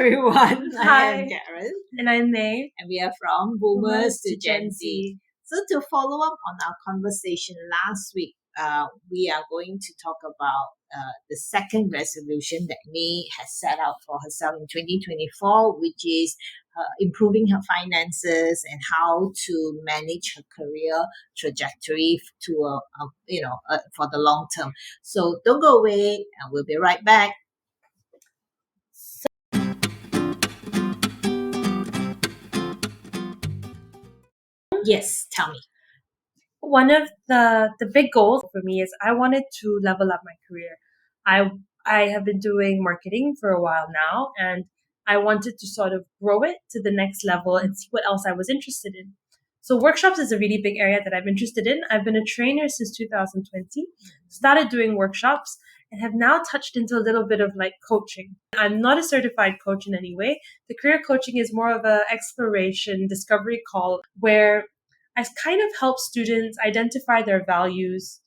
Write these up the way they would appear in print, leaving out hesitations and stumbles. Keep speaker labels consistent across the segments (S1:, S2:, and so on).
S1: everyone. I
S2: Hi.
S1: am Karen.
S2: And I'm Mae.
S1: And we are from Boomers to Gen Z. So to follow up on our conversation last week, we are going to talk about the second resolution that Mae has set out for herself in 2024, which is improving her finances and how to manage her career trajectory to for the long term. So don't go away, and we'll be right back. Yes, tell me.
S2: One of the big goals for me is I wanted to level up my career. I have been doing marketing for a while now, and I wanted to sort of grow it to the next level and see what else I was interested in. So workshops is a really big area that I'm interested in. I've been a trainer since 2020, started doing workshops, and have now touched into a little bit of like coaching. I'm not a certified coach in any way. The career coaching is more of a exploration, discovery call where I kind of help students identify their values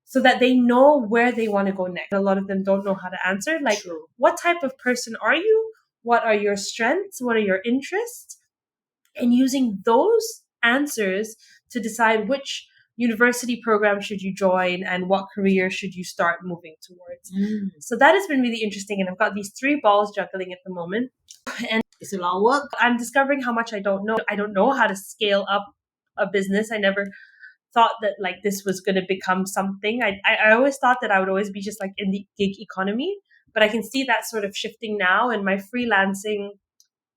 S2: so that they know where they want to go next. A lot of them don't know how to answer. Like,
S1: True.
S2: What type of person are you? What are your strengths? What are your interests? And using those answers to decide which university program should you join and what career should you start moving towards. So that has been really interesting. And I've got these 3 balls juggling at the moment. And
S1: it's a lot of work.
S2: I'm discovering how much I don't know. I don't know how to scale up a business. I never thought that like this was going to become something. I always thought that I would always be just like in the gig economy, but I can see that sort of shifting now, and my freelancing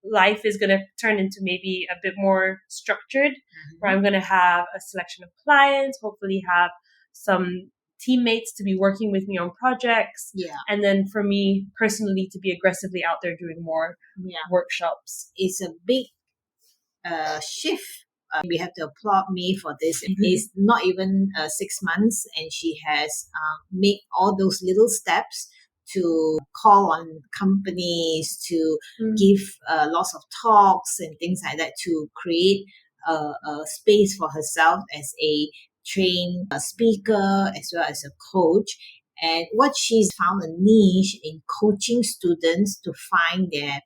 S2: life is going to turn into maybe a bit more structured, where I'm going to have a selection of clients, hopefully have some teammates to be working with me on projects. And then for me personally to be aggressively out there doing more workshops.
S1: It's a big shift. We have to applaud Mae for this. It's not even 6 months, and she has made all those little steps to call on companies, to give lots of talks and things like that, to create a space for herself as a trained speaker as well as a coach. And what she's found a niche in coaching students to find their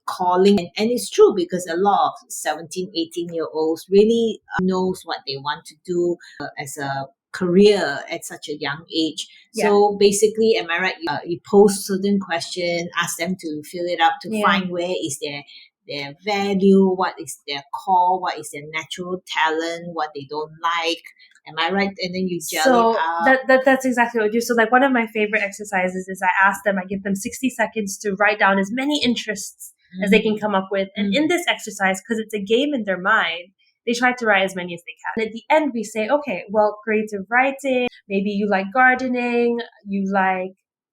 S1: calling. And it's true, because a lot of 17, 18-year-olds really knows what they want to do as a career at such a young age. So basically, am I right? You post certain questions, ask them to fill it up to find where is their value, what is their core, what is their natural talent, what they don't like. Am I right? And then you gel it out.
S2: That's exactly what I do. So like one of my favorite exercises is I give them 60 seconds to write down as many interests as they can come up with. And in this exercise, because it's a game in their mind, they try to write as many as they can. And at the end, we say, okay, well, creative writing, maybe you like gardening,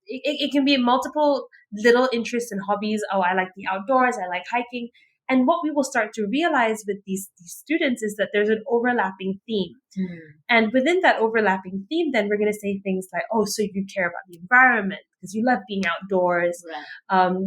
S2: it can be multiple little interests and hobbies. Oh, I like the outdoors, I like hiking. And what we will start to realize with these students is that there's an overlapping theme. And within that overlapping theme, then we're going to say things like, oh, so you care about the environment because you love being outdoors.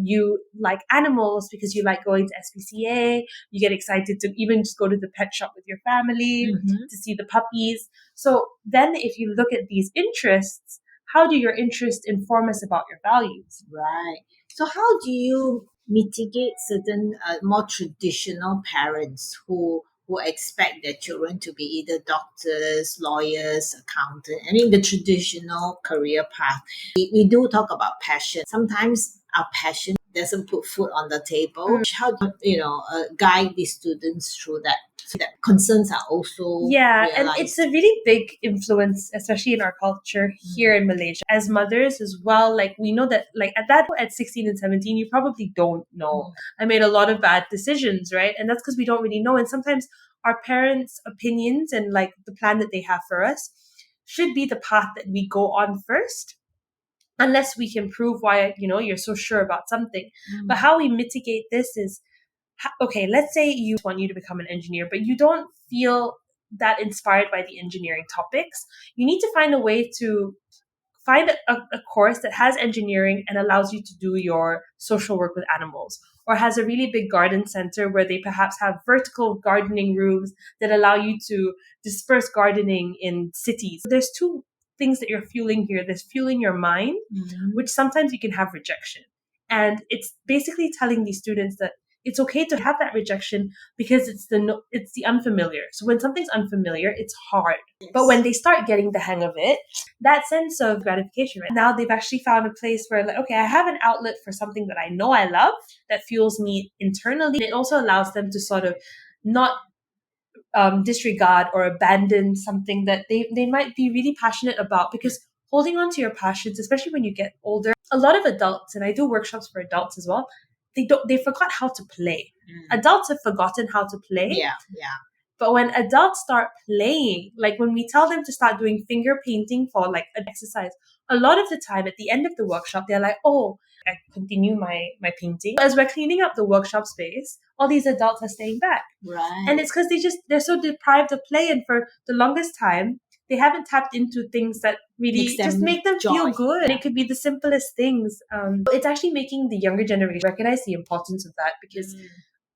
S2: You like animals because you like going to SPCA. You get excited to even just go to the pet shop with your family to see the puppies. So then if you look at these interests, how do your interests inform us about your values?
S1: Right. So how do you mitigate certain more traditional parents who expect their children to be either doctors, lawyers, accountants? I mean, the traditional career path. We do talk about passion. Sometimes our passion doesn't put food on the table. How do you guide these students through that, so that concerns are also realized?
S2: And it's a really big influence, especially in our culture here in Malaysia. As mothers as well, like we know that like at 16 and 17, you probably don't know. I made a lot of bad decisions, right? And that's because we don't really know. And sometimes our parents' opinions and like the plan that they have for us should be the path that we go on first, unless we can prove why, you're so sure about something. But how we mitigate this is, okay, let's say you want you to become an engineer, but you don't feel that inspired by the engineering topics. You need to find a way to find a course that has engineering and allows you to do your social work with animals, or has a really big garden center where they perhaps have vertical gardening rooms that allow you to disperse gardening in cities. There's 2 things that you're fueling here. There's fueling your mind, which sometimes you can have rejection. And it's basically telling these students that it's okay to have that rejection because it's the unfamiliar. So when something's unfamiliar, it's hard. But when they start getting the hang of it, that sense of gratification, right? Now they've actually found a place where, like, okay, I have an outlet for something that I know I love that fuels me internally. It also allows them to sort of not disregard or abandon something that they might be really passionate about, because holding on to your passions, especially when you get older, a lot of adults, and I do workshops for adults as well, they forgot how to play. Adults have forgotten how to play.
S1: Yeah.
S2: But when adults start playing, like when we tell them to start doing finger painting for like an exercise, a lot of the time at the end of the workshop, they're like, oh, I continue my painting. As we're cleaning up the workshop space, all these adults are staying back.
S1: Right.
S2: And it's because they're so deprived of play. And for the longest time, they haven't tapped into things that really just make them feel good.
S1: Yeah.
S2: It could be the simplest things. It's actually making the younger generation recognize the importance of that, because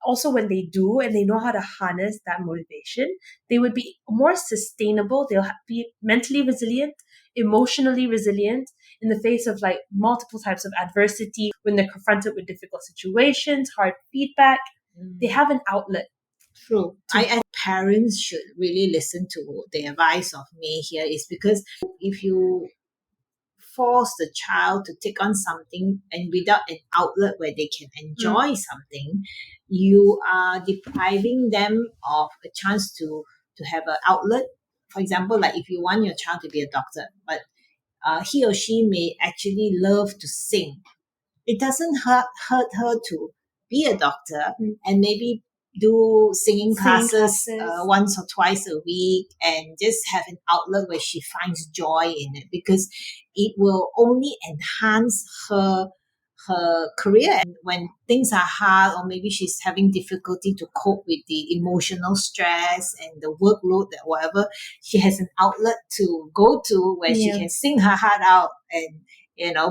S2: also when they do and they know how to harness that motivation, they would be more sustainable. They'll be mentally resilient, emotionally resilient in the face of like multiple types of adversity. When they're confronted with difficult situations, hard feedback, they have an outlet.
S1: True. As parents should really listen to the advice of Mae here, is because if you force the child to take on something and without an outlet where they can enjoy something, you are depriving them of a chance to have an outlet. For example, like if you want your child to be a doctor, but he or she may actually love to sing, it doesn't hurt her to be a doctor and maybe do singing classes once or twice a week, and just have an outlet where she finds joy in it, because it will only enhance her career. And when things are hard, or maybe she's having difficulty to cope with the emotional stress and the workload, that whatever, she has an outlet to go to where she can sing her heart out and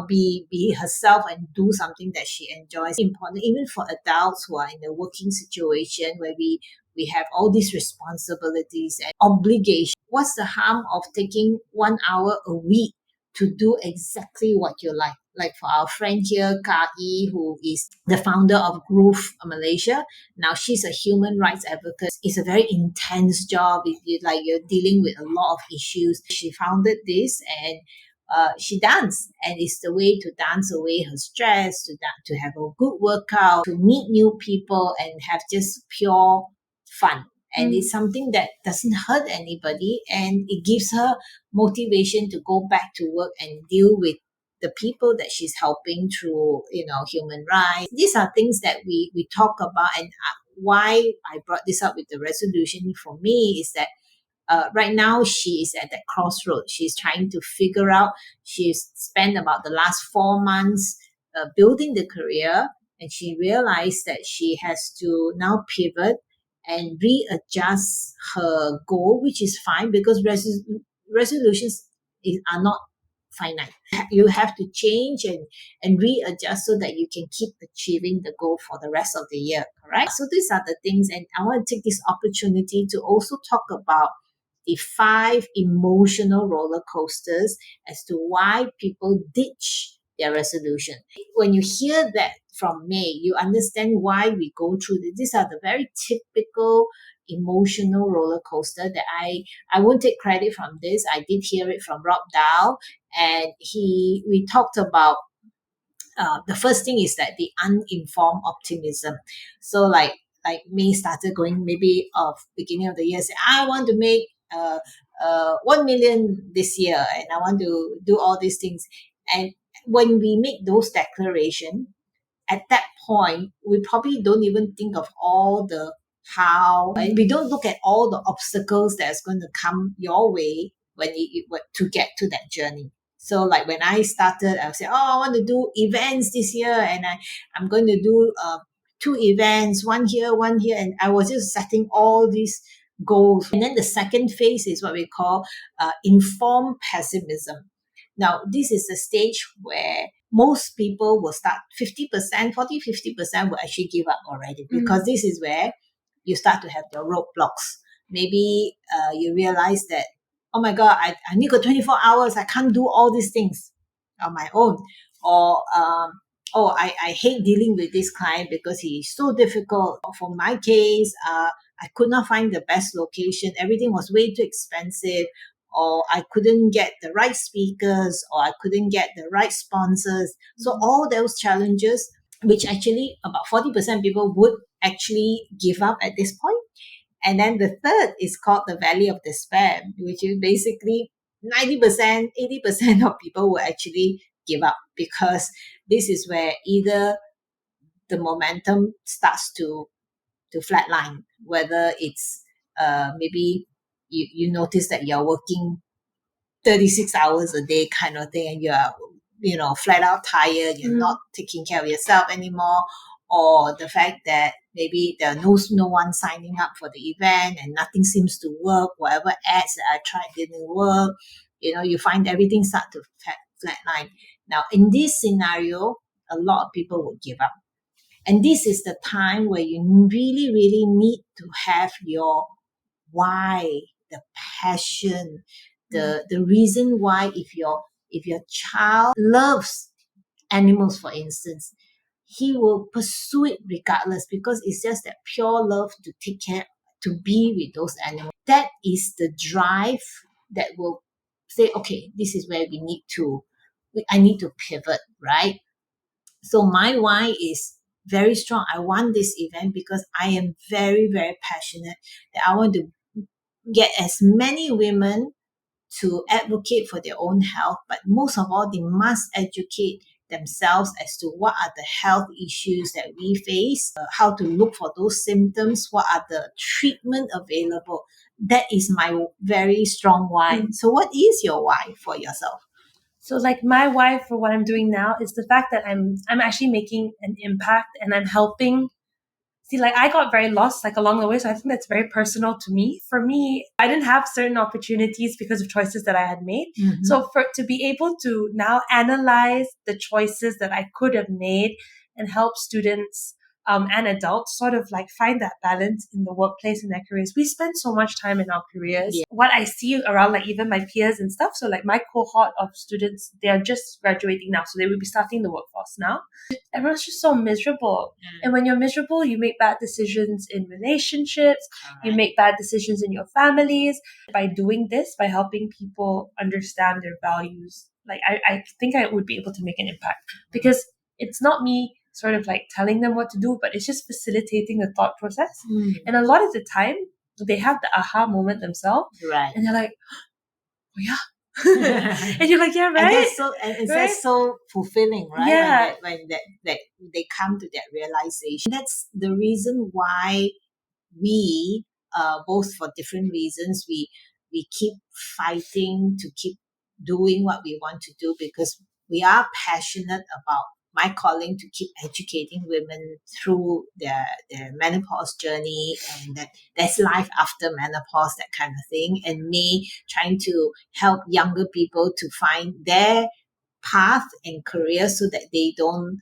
S1: be herself and do something that she enjoys. Important even for adults who are in a working situation where we have all these responsibilities and obligations. What's the harm of taking 1 hour a week to do exactly what you like? Like for our friend here, Kai, who is the founder of Groove Malaysia. Now she's a human rights advocate. It's a very intense job. You're dealing with a lot of issues. She founded this, and she danced, and it's the way to dance away her stress, to have a good workout, to meet new people and have just pure fun. And it's something that doesn't hurt anybody, and it gives her motivation to go back to work and deal with the people that she's helping through, human rights. These are things that we talk about, and why I brought this up with the resolution for me is that right now she is at that crossroad. She's trying to figure out. She's spent about the last 4 months building the career, and she realized that she has to now pivot and readjust her goal, which is fine, because resolutions are not finite. You have to change and readjust so that you can keep achieving the goal for the rest of the year, correct? So these are the things, and I want to take this opportunity to also talk about the 5 emotional roller coasters as to why people ditch their resolution. When you hear that from Mae, you understand why we go through this. These are the very typical emotional roller coaster that I won't take credit from this. I did hear it from Rob Dow, and we talked about the first thing is that the uninformed optimism. So like Mae started going maybe of beginning of the year, say, I want to make 1 million this year, and I want to do all these things. And when we make those declarations, at that point, we probably don't even think of all the how, and we don't look at all the obstacles that's going to come your way when you to get to that journey. So like when I started, I would say, I want to do events this year, and I'm going to do 2 events, one here, and I was just setting all these goals. And then the second phase is what we call informed pessimism. Now, this is the stage where most people will start 50%, 50% will actually give up already, because this is where you start to have your roadblocks. Maybe you realize that, oh my God, I need 24 hours. I can't do all these things on my own. Or oh, I hate dealing with this client because he is so difficult. For my case, I could not find the best location. Everything was way too expensive, or I couldn't get the right speakers, or I couldn't get the right sponsors. So all those challenges, which actually about 40% people would actually give up at this point. And then the third is called the Valley of Despair, which is basically 90%, 80% of people will actually give up, because this is where either the momentum starts to flatline, whether it's maybe you notice that you're working 36 hours a day kind of thing, and you're flat out tired, you're not taking care of yourself anymore, or the fact that maybe there knows no one signing up for the event and nothing seems to work, whatever ads that I tried didn't work, you find everything start to flatline. Now in this scenario, a lot of people will give up, and this is the time where you really really need to have your why, the passion, the reason why. If your child loves animals, for instance, he will pursue it regardless, because it's just that pure love to take care, to be with those animals. That is the drive that will say, okay, this is where I need to pivot, right? So my why is very strong. I want this event because I am very, very passionate that I want to get as many women to advocate for their own health, but most of all, they must educate themselves as to what are the health issues that we face, how to look for those symptoms, what are the treatment available. That is my very strong why. So what is your why for yourself?
S2: So like my why for what I'm doing now is the fact that I'm actually making an impact and I'm helping. See, like I got very lost like along the way. So I think that's very personal to me. For me, I didn't have certain opportunities because of choices that I had made. So to be able to now analyze the choices that I could have made and help students and adults sort of like find that balance in the workplace and their careers. We spend so much time in our careers. Yeah. What I see around like even my peers and stuff. So like my cohort of students, they are just graduating now. So they will be starting the workforce now. Everyone's just so miserable. And when you're miserable, you make bad decisions in relationships. You make bad decisions in your families. By doing this, by helping people understand their values, like I think I would be able to make an impact, because it's not me sort of like telling them what to do, but it's just facilitating the thought process. And a lot of the time, they have the aha moment themselves.
S1: Right.
S2: And they're like, oh yeah. And you're like, yeah, right.
S1: That's so fulfilling, right?
S2: Yeah.
S1: When they come to that realization. That's the reason why we, both for different reasons, we keep fighting to keep doing what we want to do, because we are passionate about my calling to keep educating women through their menopause journey, and that there's life after menopause, that kind of thing, and me trying to help younger people to find their path and career, so that they don't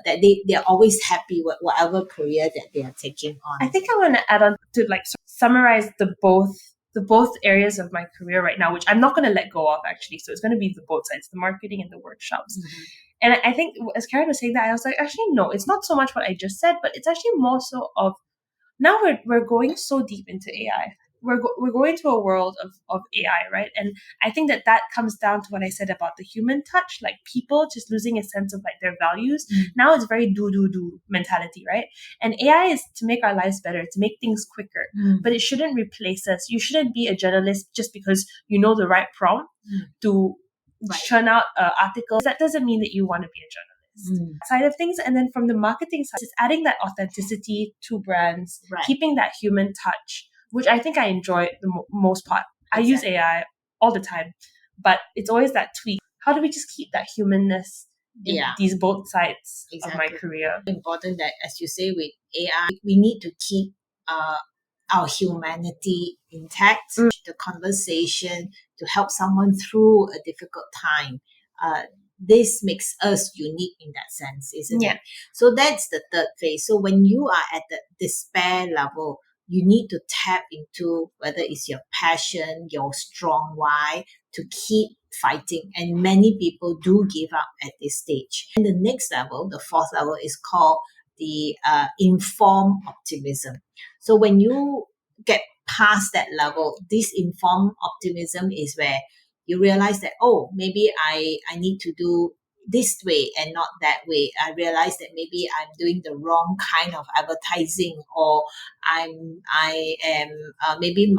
S1: that they're always happy with whatever career that they are taking on.
S2: I think I want to add on to like summarize the both areas of my career right now, which I'm not going to let go of actually. So it's going to be the both sides, the marketing and the workshops. And I think as Karen was saying that, I was like, actually, no, it's not so much what I just said, but it's actually more so of now we're going so deep into AI. We're going to a world of AI, right? And I think that comes down to what I said about the human touch, like people just losing a sense of like their values. Now it's very do mentality, right? And AI is to make our lives better, to make things quicker, but it shouldn't replace us. You shouldn't be a journalist just because you know the right prompt to churn out articles. That doesn't mean that you want to be a journalist. Side of things. And then from the marketing side, it's adding that authenticity to brands, keeping that human touch, which I think I enjoy the most part. I use AI all the time, but it's always that tweak. How do we just keep that humanness in these both sides of my career?
S1: Important that, as you say, with AI, we need to keep our humanity intact, the conversation, to help someone through a difficult time. This makes us unique in that sense, isn't it? So that's the third phase. So when you are at the despair level, you need to tap into whether it's your passion, your strong why, to keep fighting. And many people do give up at this stage. And the next level, the fourth level, is called the informed optimism. So when you get past that level, this informed optimism is where you realize that, oh, maybe I need to do this way and not that way. I realize that maybe I'm doing the wrong kind of advertising, or I am maybe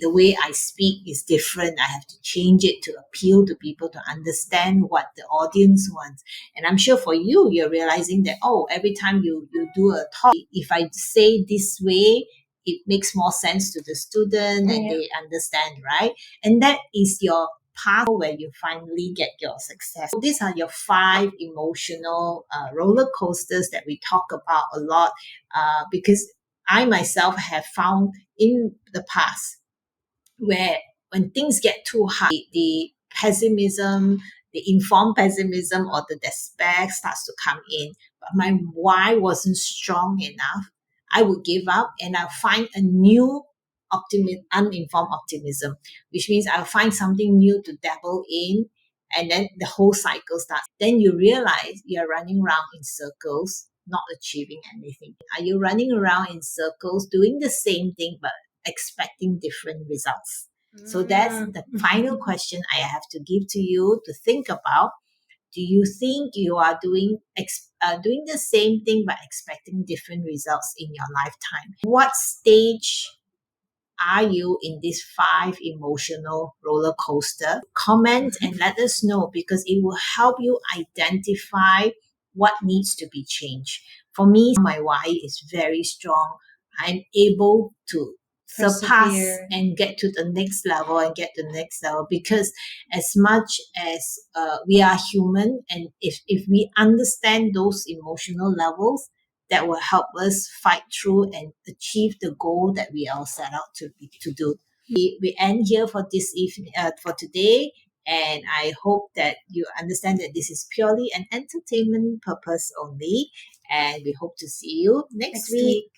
S1: the way I speak is different. I have to change it to appeal to people, to understand what the audience wants. And I'm sure for you, you're realizing that, oh, every time you do a talk, if I say this way, it makes more sense to the student and they understand, right? And that is your path where you finally get your success. So these are your 5 emotional roller coasters that we talk about a lot, because I myself have found in the past where when things get too hard, the pessimism, the informed pessimism or the despair starts to come in, but my why wasn't strong enough, I would give up and I'll find a new uninformed optimism, which means I'll find something new to dabble in, and then the whole cycle starts. Then you realize you're running around in circles, not achieving anything. Are you running around in circles doing the same thing but expecting different results? So that's the final question I have to give to you to think about. Do you think you are doing the same thing but expecting different results in your lifetime? What stage are you in this 5 emotional roller coaster? Comment and let us know, because it will help you identify what needs to be changed. For me, my why is very strong. I'm able to surpass and get to the next level because as much as we are human, and if we understand those emotional levels, that will help us fight through and achieve the goal that we all set out to do. We end here for this evening, for today, and I hope that you understand that this is purely an entertainment purpose only, and we hope to see you next week.